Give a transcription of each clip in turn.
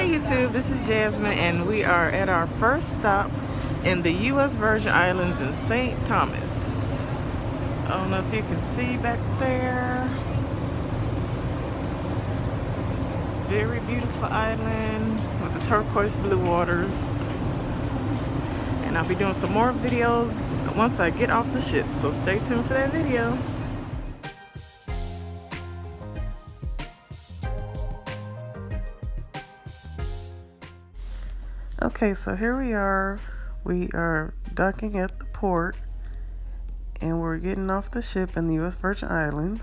Hey YouTube, this is Jasmine and we are at our first stop in the U.S. Virgin Islands in St. Thomas. I don't know if you can see back there. It's a very beautiful island with the turquoise blue waters. And I'll be doing some more videos once I get off the ship, so stay tuned for that video. Okay, so here we are. We are docking at the port and we're getting off the ship in the U.S. Virgin Islands.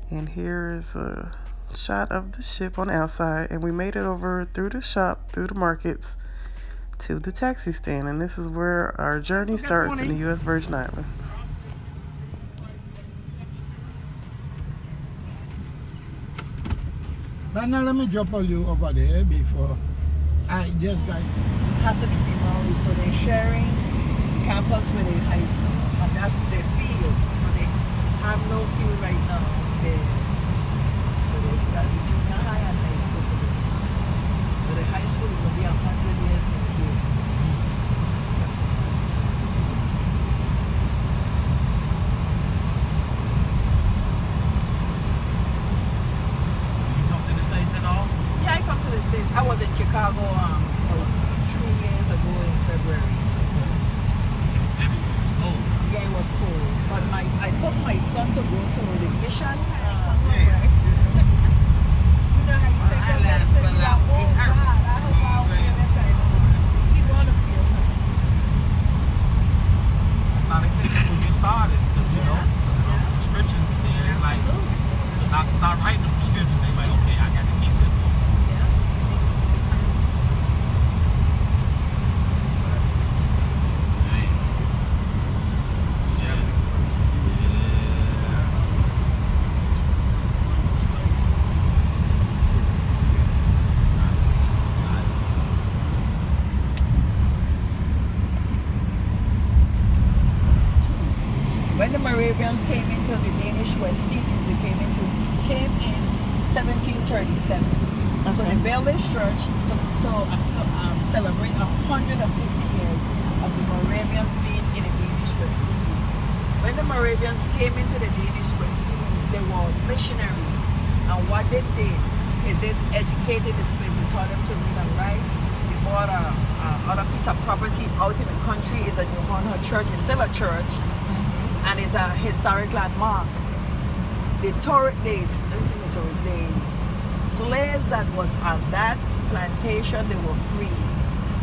And here is a shot of the ship on the outside, and we made it over through the shop, through the markets, to the taxi stand. And this is where our journey starts in the U.S. Virgin Islands. But now let me drop all you over there before I just got... Has to be demolished, so they're sharing campus with a high school, and that's the field. So they have no field right now there. So that's the junior high and high school today. But the high school is going to be 100 years next year. You come to the States at all? Yeah, I come to the States. I was in Chicago 3 years ago in February. February was cold. Yeah, it was cool. But I took my son to go to the mission. You know how you take your medicine, you're like, oh God, I hope I don't get that kind of... She wanna feel her. That's how they say people get started. You know, prescriptions, they're like, the doctor start writing the prescriptions. They like, okay, I got to keep this one. When the Moravians came into the Danish West Indies, they came in 1737. So they built this church to celebrate 150 years of the Moravians being in the Danish West Indies. When the Moravians came into the Danish West Indies, they were missionaries. And what they did is they educated the slaves, they taught them to read and write. They bought other piece of property out in the country. Is a New Hornhut church. It's still a church. And it's a historic landmark. The slaves that was on that plantation, they were free.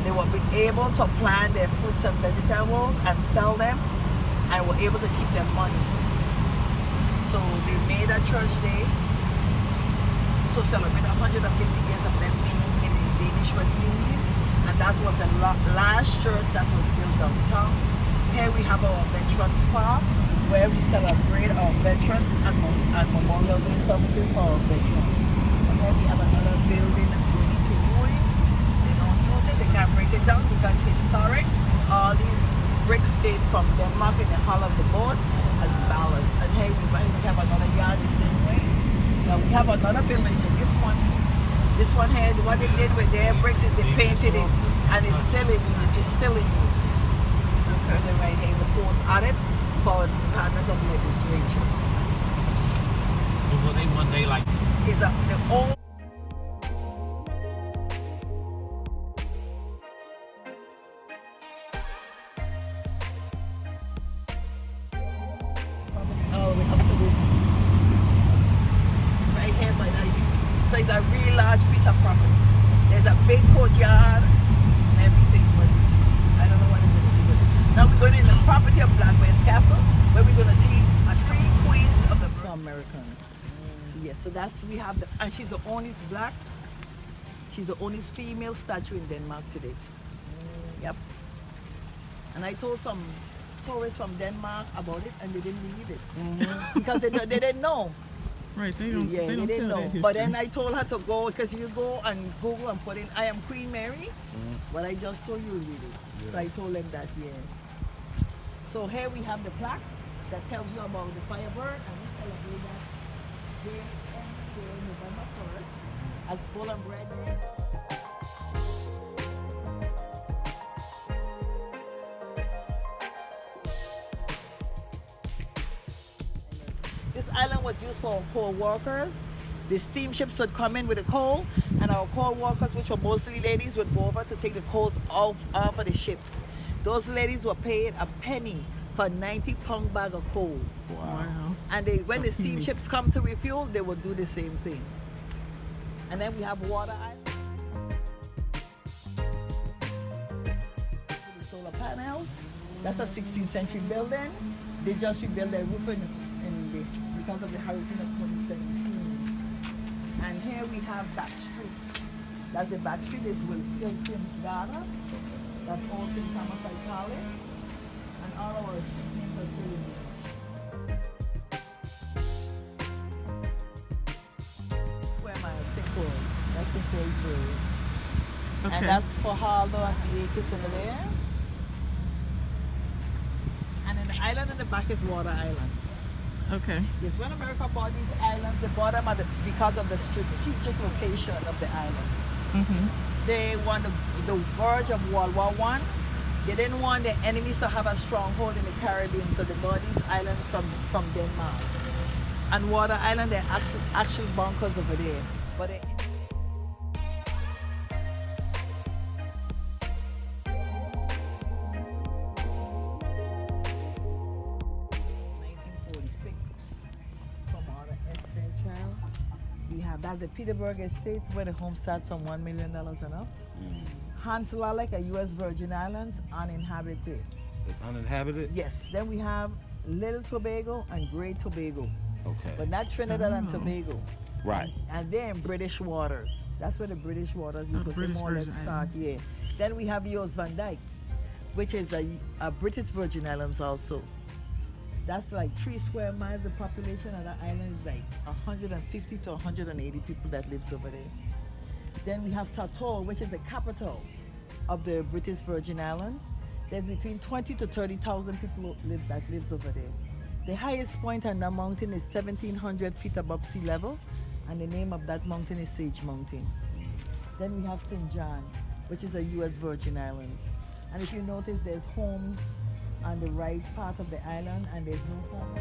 They were able to plant their fruits and vegetables and sell them, and were able to keep their money. So they made a church day to celebrate 150 years of them being in the Danish West Indies, and that was the last church that was built downtown. Here we have our Veterans Park, where we celebrate our veterans and Memorial Day services for our veterans. And here we have another building that's going into ruins. They don't use it, they can't break it down because it's historic. All these bricks came from Denmark in the hull of the boat as ballast. And here we have another yard the same way. Now we have another building here, this one here, what they did with their bricks is they painted it, and it's still in use. This building right here is a post added for the Department of Legislature. So will they one day like... Is the old... all the way up to this right here by that. So it's a really large piece of property. There's a big courtyard and everything, but I don't know what they're going to do with it. Now we're going in the property of Black West Castle, where we're going to see three queens of the Americans. So yes, so that's, we have the, and she's the only black, she's the only female statue in Denmark today. Yep. And I told some tourists from Denmark about it, and they didn't believe it because they didn't know. Right, they don't didn't tell know. that But history. then I told her to go, because you go and Google and put in, I am Queen Mary. What I just told you, really. Yeah. So I told them that, yeah. So here we have the plaque that tells you about the Firebird, and we celebrate that day every day, November 1st, as Bull and Bread Day. island was used for coal workers. The steamships would come in with the coal, and our coal workers, which were mostly ladies, would go over to take the coals off of the ships. Those ladies were paid a penny for a 90-pound bag of coal. Wow. And when the steamships come to refuel, they would do the same thing. And then we have Water Island. The solar panels. That's a 16th century building. They just rebuilt their roof because of the hurricane of 2017. And here we have Back Street. That's the Back Street. This will still Sims Garden. That's all St. Thomas I call it. And all our names are still in there. Square mile, St. Paul. That's St. Paul's Road. Okay. And that's for Harlow and the acres over there. And in the island in the back is Water Island. Okay. Yes, when America bought these islands, they bought them because of the strategic location of the islands. They were on the verge of World War I. They didn't want the enemies to have a stronghold in the Caribbean, so they bought these islands from Denmark. And Water Island, they're actual bunkers over there. But they, 1946, from all the estate child. We have that's the Petersburg Estate, where the home starts from $1 million and up. Hansel Lake, a U.S. Virgin Islands, uninhabited. It's uninhabited? Yes. Then we have Little Tobago and Great Tobago, Okay. but not Trinidad and Tobago. Right. And they're in British waters. That's where the British waters, you could say British more or less Virgin start. Yeah. Then we have Jos Van Dykes, which is a British Virgin Islands also. That's like 3 square miles. The population of that island is like 150 to 180 people that lives over there. Then we have Tortola, which is the capital of the British Virgin Islands. There's between 20 to 30,000 people that lives over there. The highest point on that mountain is 1,700 feet above sea level, and the name of that mountain is Sage Mountain. Then we have St. John, which is a U.S. Virgin Islands. And if you notice, there's homes on the right part of the island, and there's no home.